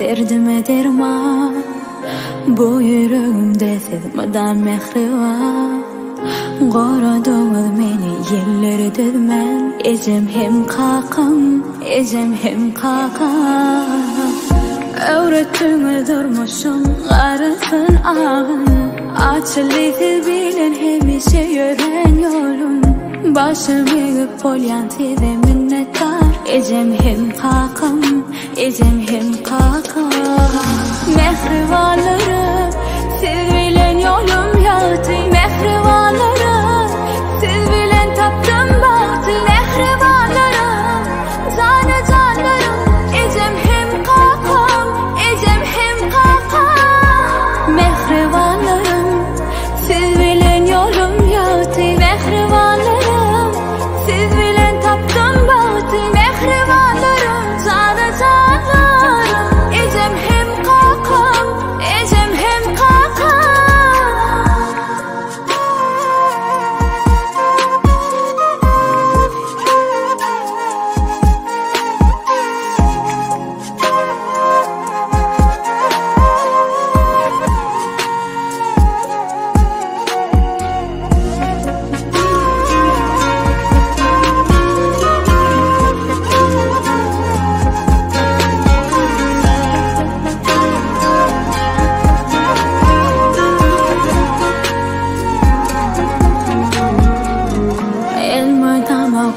derdime derman. Bu yüreğimde sezmeden mehri var. Qoradığız meni yerleri dözmen. Ecem hem kakam, ecem hem kakam. Öğrettiğini durmuşum arasın ağın. Açılıydı bilen hemişe yören yolum. Başım eğip polyan size minnettar. Ecem hem kakam, ecem hem kakam. Mehrivanlarım, siz bilen yolum yaktı. Mehrivanlarım, siz bilen taptım baktı. Mehrivanlarım, canı canlarım. Ecem hem kakam, ecem hem kakam. Mehrivanlarım, siz bilen yolum yaktı. Mehrivanlarım, siz bilen taptım baktı. Mehrivanlarım, canı canlarım. Ecem hem kakam, ecem hem kakam.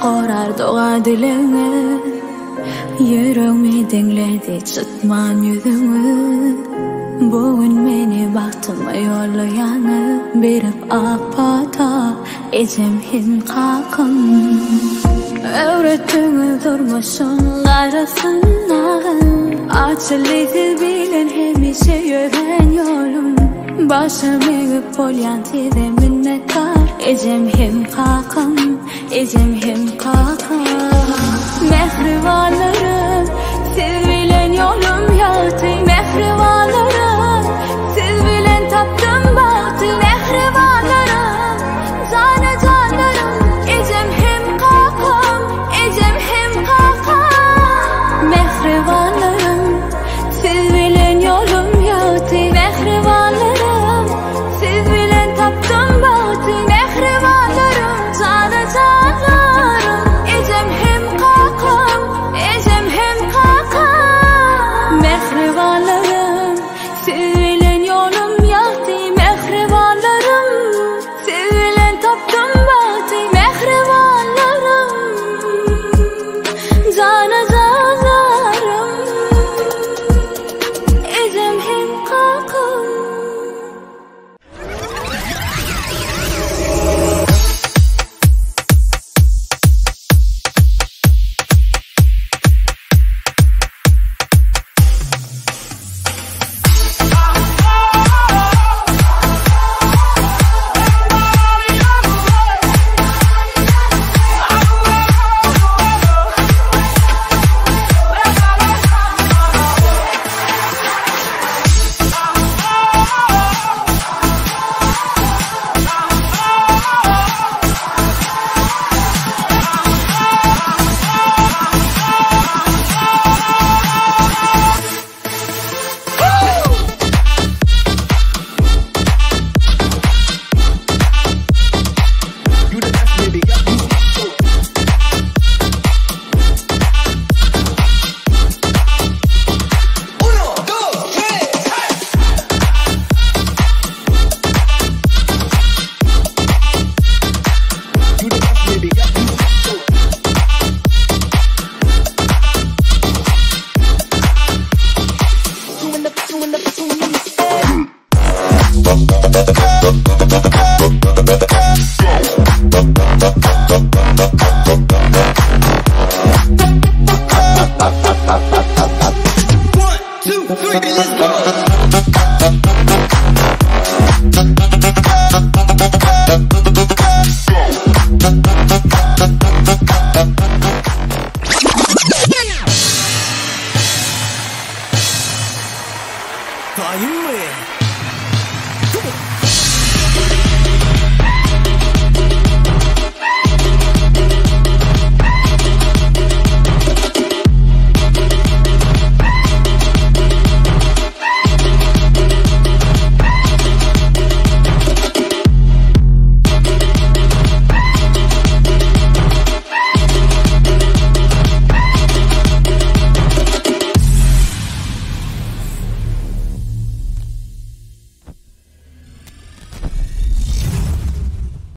Qorar doğa dilini. Yüreğimi dinledi çıtman yüzünü. Bugün meni baktıma yollayanı. Berip akpata ecem hem kakam. Öğrettiğini durmuşum arasından. Açılıydı bilen hemişe yören yolum. Başım eğip polyan size minnettar. Ecem hem kakam, ecem hem kakam. Mehrivanlarım,